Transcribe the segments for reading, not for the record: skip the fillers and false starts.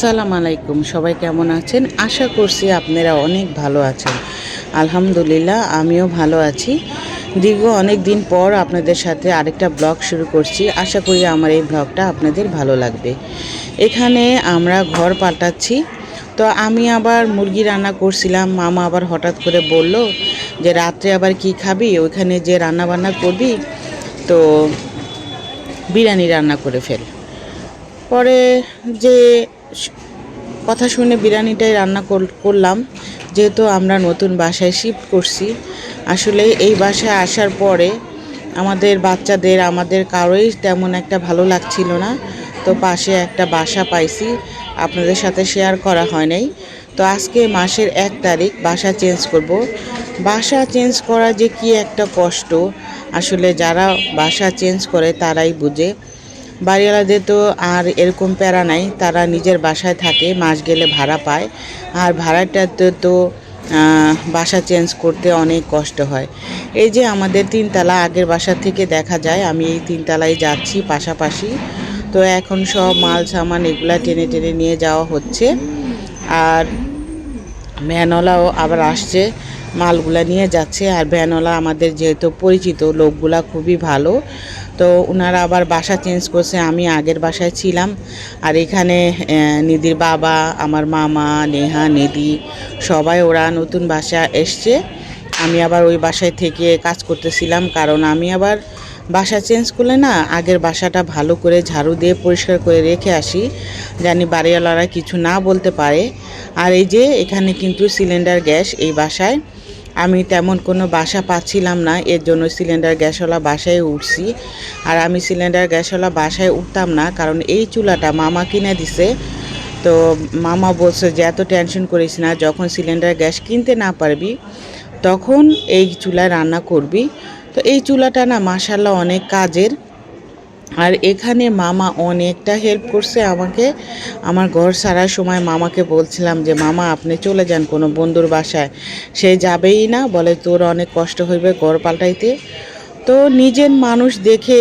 আসসালামু আলাইকুম। সবাই কেমন আছেন? আশা করছি আপনারা অনেক ভালো আছেন। আলহামদুলিল্লাহ আমিও ভালো আছি। দীর্ঘ অনেক দিন পর আপনাদের সাথে আরেকটা ব্লগ শুরু করছি। আশা করি আমার এই ব্লগটা আপনাদের ভালো লাগবে। এখানে আমরা ঘর পাল্টাচ্ছি। তো আমি আবার মুরগি রান্না করছিলাম। মামা আবার হঠাৎ করে বলল যে রাত্রে আবার কি খাবি? ওইখানে যে রান্না বান্না করবি তো বিরিয়ানি রান্না করে ফেল। পরে যে কথা শুনে বিরিয়ানিটাই রান্না করলাম। যেহেতু আমরা নতুন বাসায় শিফট করছি, আসলে এই বাসায় আসার পরে আমাদের বাচ্চাদের আমাদের কারোই তেমন একটা ভালো লাগছিল না। তো পাশে একটা বাসা পাইছি, আপনাদের সাথে শেয়ার করা হয় নাই। তো আজকে মাসের 1 তারিখ বাসা চেঞ্জ করব। বাসা চেঞ্জ করা যে কি একটা কষ্ট, আসলে যারা বাসা চেঞ্জ করে তারাই বুঝে। বাড়িওয়ালাদের তো আর এরকম প্যারা নাই, তারা নিজের বাসায় থাকে, মাস গেলে ভাড়া পায়। আর ভাড়াটাতে তো বাসা চেঞ্জ করতে অনেক কষ্ট হয়। এই যে আমাদের 3 তলা, আগের বাসা থেকে দেখা যায় আমি এই 3 তলায় যাচ্ছি পাশাপাশি। তো এখন সব মাল সামান এগুলা টেনে টেনে নিয়ে যাওয়া হচ্ছে। আর ভ্যানওয়ালাও আবার আসছে, মালগুলা নিয়ে যাচ্ছে। আর ভ্যানওয়ালা আমাদের যেহেতু পরিচিত, লোকগুলা খুবই ভালো। তো ওনারা আবার বাসা চেঞ্জ করছে, আমি আগের বাসায় ছিলাম। আর এখানে নিধির বাবা, আমার মামা, নেহা, নিধি সবাই ওরা নতুন বাসা এসছে। আমি আবার ওই বাসায় থেকে কাজ করতেছিলাম, কারণ আমি আবার বাসা চেঞ্জ করলে না আগের বাসাটা ভালো করে ঝাড়ু দিয়ে পরিষ্কার করে রেখে আসি, জানি বাড়িওয়ালারা কিছু না বলতে পারে। আর এই যে এখানে কিন্তু সিলিন্ডার গ্যাস, এই বাসায় আমি তেমন কোনো বাসা পাচ্ছিলাম না, এর জন্য সিলিন্ডার গ্যাসওয়ালা বাসায় উঠছি। আর আমি সিলিন্ডার গ্যাসওয়ালা বাসায় উঠতাম না, কারণ এই চুলাটা মামা কিনে দিছে। তো মামা বলছে যে এত টেনশন করিস না, যখন সিলিন্ডার গ্যাস কিনতে না পারবি তখন এই চুলায় রান্না করবি। তো এই চুলাটা না মাশাআল্লাহ অনেক কাজের। আর এখানে মামা অনেকটা হেল্প করছে আমাকে। আমার ঘর ছাড়ার সময় মামাকে বলছিলাম যে মামা আপনি চলে যান কোনো বন্ধুর বাসায়, সে যাবেই না, বলে তোর অনেক কষ্ট হইবে ঘর পাল্টাইতে। তো নিজের মানুষ দেখে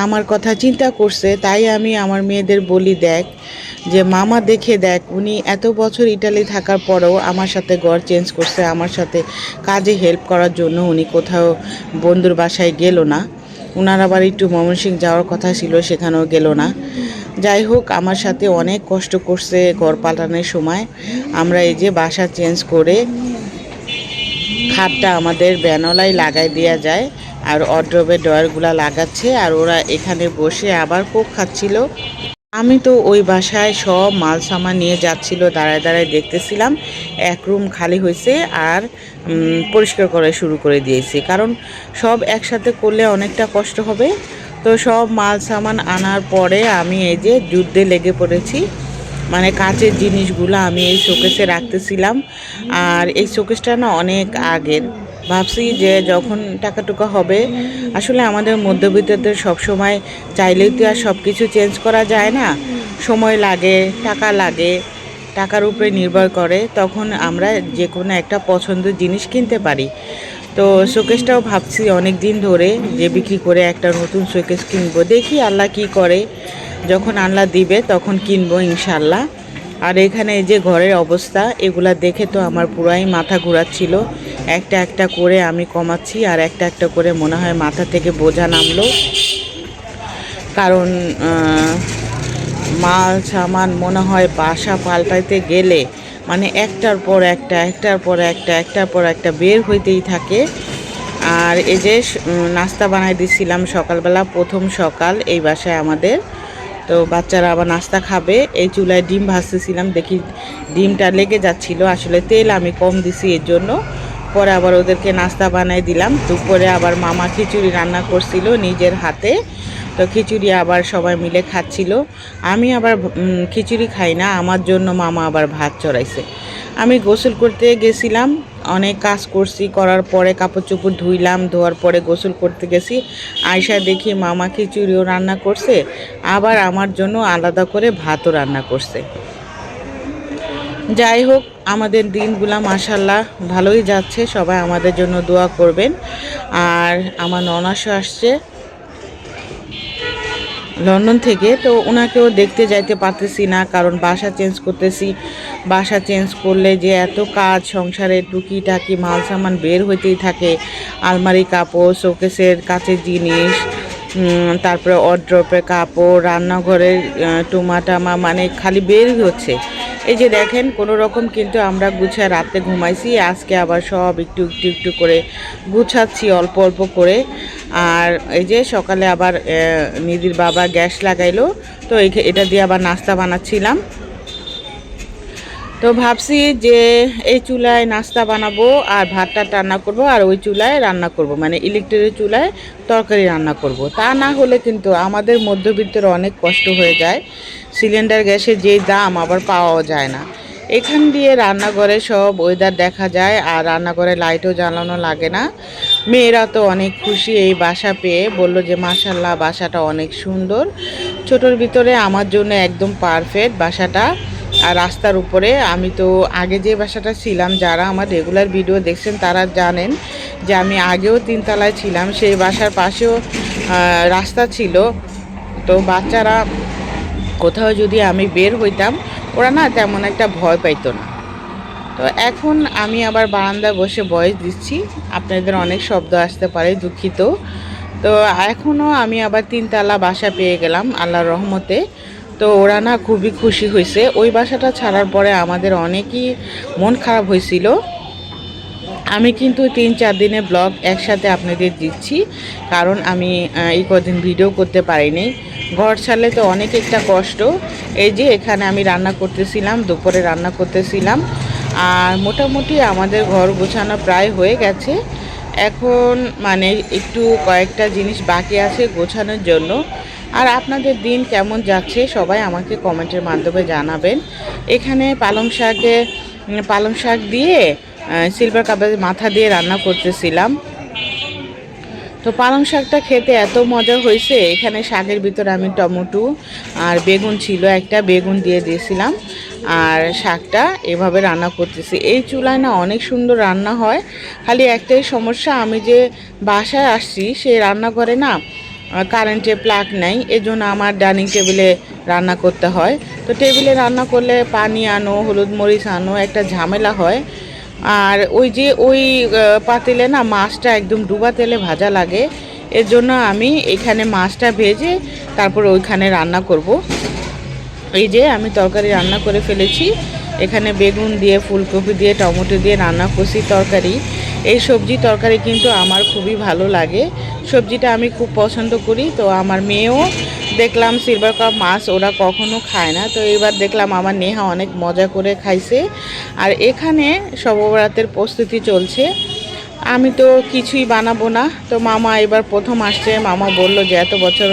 আমার কথা চিন্তা করছে, তাই আমি আমার মেয়েদের বলি, দেখ যে মামা দেখে দেখ, উনি এত বছর ইটালি থাকার পরেও আমার সাথে ঘর চেঞ্জ করছে, আমার সাথে কাজে হেল্প করার জন্য উনি কোথাও বন্ধুর বাসায় গেল না। ওনার আবার একটু ময়মনসিংহ যাওয়ার কথা ছিল, সেখানেও গেল না। যাই হোক, আমার সাথে অনেক কষ্ট করছে ঘর পাল্টানোর সময়। আমরা এই যে বাসা চেঞ্জ করে খাটটা আমাদের ব্যানলাই লাগাই দেওয়া যায়, আর ওয়ারড্রবের ডয়ারগুলা লাগাচ্ছে, আর ওরা এখানে বসে আবার কোক খাচ্ছিল। আমি তো ওই বাসায় সব মাল সামান নিয়ে যাচ্ছিল, দাঁড়ায় দাঁড়ায় দেখতেছিলাম। এক রুম খালি হয়েছে আর পরিষ্কার করা শুরু করে দিয়েছি, কারণ সব একসাথে করলে অনেকটা কষ্ট হবে। তো সব মাল সামান আনার পরে আমি এই যে যুদ্ধে লেগে পড়েছি, মানে কাচের জিনিসগুলো আমি এই শোকেসে রাখতেছিলাম। আর এই শোকেসটা না অনেক আগের, ভাবছি যে যখন টাকা টুকা হবে, আসলে আমাদের মধ্যবিত্তদের সবসময় চাইলেই তো আর সব কিছু চেঞ্জ করা যায় না, সময় লাগে, টাকা লাগে, টাকার উপরে নির্ভর করে, তখন আমরা যে কোনো একটা পছন্দের জিনিস কিনতে পারি। তো শোকেসটাও ভাবছি অনেক দিন ধরে যে বিক্রি করে একটা নতুন শোকেস কিনবো, দেখি আল্লাহ কি করে, যখন আল্লাহ দিবে তখন কিনবো ইনশাল্লাহ। আর এখানে এই যে ঘরের অবস্থা, এগুলা দেখে তো আমার পুরাই মাথা ঘোরাচ্ছিল। একটা একটা করে আমি কমাচ্ছি, আর একটা একটা করে মনে হয় মাথা থেকে বোঝা নামলো, কারণ মাল সামান মনে হয় বাসা পাল্টাইতে গেলে মানে একটার পর একটা, একটার পর একটা, একটার পর একটা বের হইতেই থাকে। আর এই যে নাস্তা বানাই দিছিলাম সকালবেলা, প্রথম সকাল এই বাসায় আমাদের। তো বাচ্চারা আবার নাস্তা খাবে, এই চুলায় ডিম ভাজতেছিলাম, দেখি ডিমটা লেগে যাচ্ছিল, আসলে তেল আমি কম দিছি এর জন্য। পরে আবার ওদেরকে নাস্তা বানাই দিলাম। দুপুরে আবার মামা খিচুড়ি রান্না করছিল নিজের হাতে, তো খিচুড়ি আবার সবাই মিলে খাচ্ছিল। আমি আবার খিচুড়ি খাই না, আমার জন্য মামা আবার ভাত চড়াইছে। আমি গোসল করতে গেছিলাম, অনেক কাজ করছি, করার পরে কাপড় চোপড় ধুইলাম, ধোয়ার পরে গোসল করতে গেছি, আয়সা দেখি মামা খিচুড়িও রান্না করছে, আবার আমার জন্য আলাদা করে ভাতও রান্না করছে। যাই হোক, আমাদের দিনগুলা মাশাল্লাহ ভালোই যাচ্ছে, সবাই আমাদের জন্য দোয়া করবেন। আর আমার ননাসও আসছে, লন্ডন থেকে। তো ওনাকেও দেখতে যাইতে পারতেছি না, কারণ বাসা চেঞ্জ করতেছি। বাসা চেঞ্জ করলে যে এত কাজ, সংসারে টুকিটাকি মাল সামান বের হইতেই থাকে, আলমারি কাপড়, শোকেসের কাচের জিনিস, তারপরে ওয়ারড্রপের কাপড়, রান্নাঘরের টুমা মানে খালি বের হচ্ছে। এই যে দেখেন কোনো রকম কিন্তু আমরা গুছায় রাতে ঘুমাইছি, আজকে আবার সব একটু একটু একটু করে গুছাচ্ছি অল্প অল্প করে। আর এই যে সকালে আবার নিধির বাবা গ্যাস লাগাইলো, তো এটা দিয়ে আবার নাস্তা বানাচ্ছিলাম। তো ভাবছি যে এই চুলায় নাস্তা বানাবো আর ভাতটা রান্না করব, আর ওই চুলায় রান্না করব, মানে ইলেকট্রিক চুলায় তরকারি রান্না করব। তা না হলে কিন্তু আমাদের মধ্যবিত্তের অনেক কষ্ট হয়ে যায়। সিলিন্ডার গ্যাসের যে দাম আবার পাওয়াও যায় না। এখান দিয়ে রান্নাঘরে সব ওয়েদার দেখা যায়, আর রান্নাঘরে লাইটও জ্বালানো লাগে না। মেয়েরা তো অনেক খুশি এই বাসা পেয়ে, বলল যে মাশাল্লাহ বাসাটা অনেক সুন্দর, ছোটোর ভিতরে আমার জন্য একদম পারফেক্ট বাসাটা। আর রাস্তার উপরে, আমি তো আগে যে বাসাটা ছিলাম, যারা আমার রেগুলার ভিডিও দেখছেন তারা জানেন যে আমি আগেও 3 তলায় ছিলাম, সেই বাসার পাশেও রাস্তা ছিল। তো বাচ্চারা কোথাও যদি আমি বের হইতাম, ওরা না তেমন একটা ভয় পাইতো না। তো এখন আমি আবার বারান্দায় বসে ভয়েস দিচ্ছি, আপনাদের অনেক শব্দ আসতে পারে, দুঃখিত। তো এখনও আমি আবার 3 তলা বাসা পেয়ে গেলাম আল্লাহর রহমতে। তো ওরা না খুবই খুশি হয়েছে। ওই বাসাটা ছাড়ার পরে আমাদের অনেকই মন খারাপ হয়েছিল। আমি কিন্তু 3-4 দিনের ব্লগ একসাথে আপনাদের দিচ্ছি, কারণ আমি এই কদিন ভিডিও করতে পারিনি। ঘর ছাড়লে তো অনেক একটা কষ্ট। এই যে এখানে আমি রান্না করতেছিলাম, দুপুরে রান্না করতেছিলাম, আর মোটামুটি আমাদের ঘর গোছানো প্রায় হয়ে গেছে। এখন মানে একটু কয়েকটা জিনিস বাকি আছে গোছানোর জন্য। আর আপনাদের দিন কেমন যাচ্ছে সবাই আমাকে কমেন্টের মাধ্যমে জানাবেন। এখানে পালং শাক দিয়ে সিলভার কাপের মাথা দিয়ে রান্না করতেছিলাম। তো পালং শাকটা খেতে এত মজা হয়েছে। এখানে শাকের ভিতরে আমি টমেটো আর বেগুন ছিল, একটা বেগুন দিয়ে দিয়েছিলাম, আর শাকটা এভাবে রান্না করতেছি। এই চুলায় না অনেক সুন্দর রান্না হয়, খালি একটাই সমস্যা, আমি যে বাসায় আসছি সেই রান্নাঘরে না কারেন্টের প্লাগ নেই, এজন্য আমার ডাইনিং টেবিলে রান্না করতে হয়। তো টেবিলে রান্না করলে পানি আনো, হলুদ মরিচ আনো, একটা ঝামেলা হয়। আর ওই পাতিলে না মাছটা একদম ডুবা তেলে ভাজা লাগে, এর জন্য আমি এখানে মাছটা ভেজে তারপর ওইখানে রান্না করব। এই যে আমি তরকারি রান্না করে ফেলেছি, এখানে বেগুন দিয়ে, ফুলকপি দিয়ে, টমেটো দিয়ে রান্না করছি তরকারি। এই সবজি তরকারি কিন্তু আমার খুবই ভালো লাগে, সবজিটা আমি খুব পছন্দ করি। তো আমার মেয়েও দেখলাম সিলভার কাপ মাছ ওরা কখনো খায় না, তো এবার দেখলাম আমার নেহা অনেক মজা করে খাইছে। আর এখানে শবে-বরাতের প্রস্তুতি চলছে। আমি তো কিছুই বানাবো না, তো মামা এবার প্রথম আসছে, মামা বলল যে এত বছর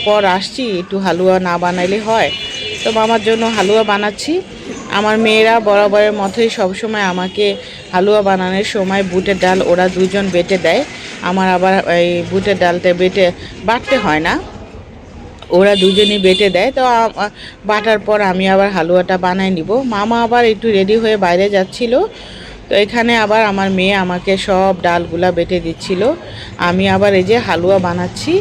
পর আসছি, একটু হালুয়া না বানাইলে হয়। তো মামার জন্য হালুয়া বানাচ্ছি। আমার মেয়েরা বরাবরের মতোই সবসময় আমাকে হালুয়া বানানোর সময় বুটের ডাল ওরা দুজন বেটে দেয়, আমার আবার এই বুটের ডালটা বাটতে হয় না, ওরা দুজনই বেটে দেয়। তো বাটার পর আমি আবার হালুয়াটা বানাই নিব। মামা আবার একটু রেডি হয়ে বাইরে যাচ্ছিল, তো এখানে আবার আমার মেয়ে আমাকে সব ডালগুলা বেটে দিচ্ছিল, আমি আবার এই যে হালুয়া বানাচ্ছি।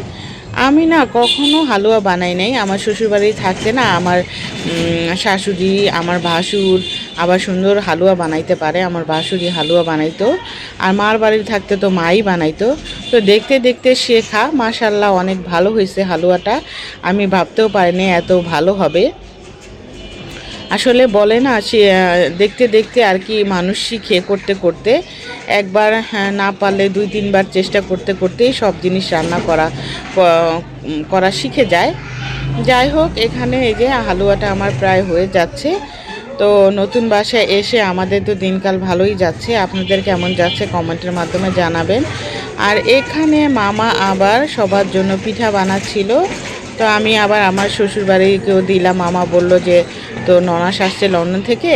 আমি না কখনো হালুয়া বানাই নাই, আমার শ্বশুরবাড়ি থাকতে না আমার শাশুড়ি, আমার ভাসুর আবার সুন্দর হালুয়া বানাইতে পারে, আমার ভাসুরি হালুয়া বানাইতো, আর মার বাড়ি থাকতে তো মাই বানাইতো। তো দেখতে দেখতে শেখা, মাশাল্লাহ অনেক ভালো হয়েছে হালুয়াটা, আমি ভাবতেও পারিনি এত ভালো হবে। আসলে বলে না সে দেখতে দেখতে আর কি মানুষ শিখে করতে করতে, একবার না পারলে 2-3 বার চেষ্টা করতে করতেই সব জিনিস রান্না করা শিখে যায়। যাই হোক, এখানে এই যে হালুয়াটা আমার প্রায় হয়ে যাচ্ছে। তো নতুন বাসায় এসে আমাদের তো দিনকাল ভালোই যাচ্ছে, আপনাদের কেমন যাচ্ছে কমেন্টের মাধ্যমে জানাবেন। আর এখানে মামা আবার সবার জন্য পিঠা বানাচ্ছিল, তো আমি আবার আমার শ্বশুরবাড়িকেও দিলাম। মামা বলল যে তো ননাস আসছে লন্ডন থেকে,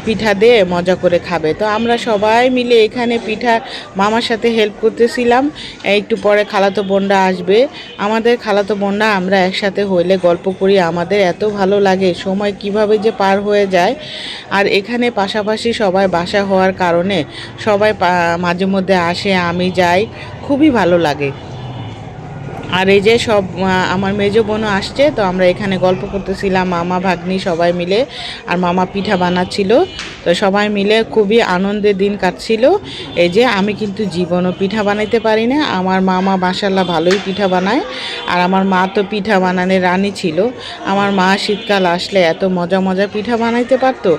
পিঠা দিয়ে মজা করে খাবে। তো আমরা সবাই মিলে এখানে পিঠা মামার সাথে হেল্প করতেছিলাম। একটু পরে খালাতো বোনরা আসবে, আমাদের খালাতো বোনরা আমরা একসাথে হইলে গল্প করি, আমাদের এত ভালো লাগে, সময় কিভাবে যে পার হয়ে যায়। আর এখানে পাশাপাশি সবাই বাসা হওয়ার কারণে সবাই মাঝে মধ্যে আসে, আমি যাই, খুবই ভালো লাগে। আর এই যে সব আমার মেজো বোনও আসছে, তো আমরা এখানে গল্প করতেছিলাম মামা ভাগ্নি সবাই মিলে, আর মামা পিঠা বানাচ্ছিল। তো সবাই মিলে খুবই আনন্দের দিন কাটছিল। এই যে আমি কিন্তু জীবনও পিঠা বানাইতে পারি না, আমার মামা মাশাআল্লাহ ভালোই পিঠা বানায়। আর আমার মা তো পিঠা বানানোর রানী ছিল। আমার মা শীতকাল আসলে এত মজা মজা পিঠা বানাইতে পারতো,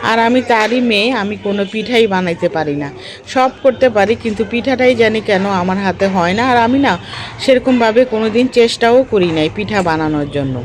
আর আমি তারই মেয়ে, আমি কোনো পিঠাই বানাইতে পারি না। সব করতে পারি কিন্তু পিঠাটাই জানি কেন আমার হাতে হয় না, আর আমি না সেরকমভাবে কোনো দিন চেষ্টাও করি নাই পিঠা বানানোর জন্য।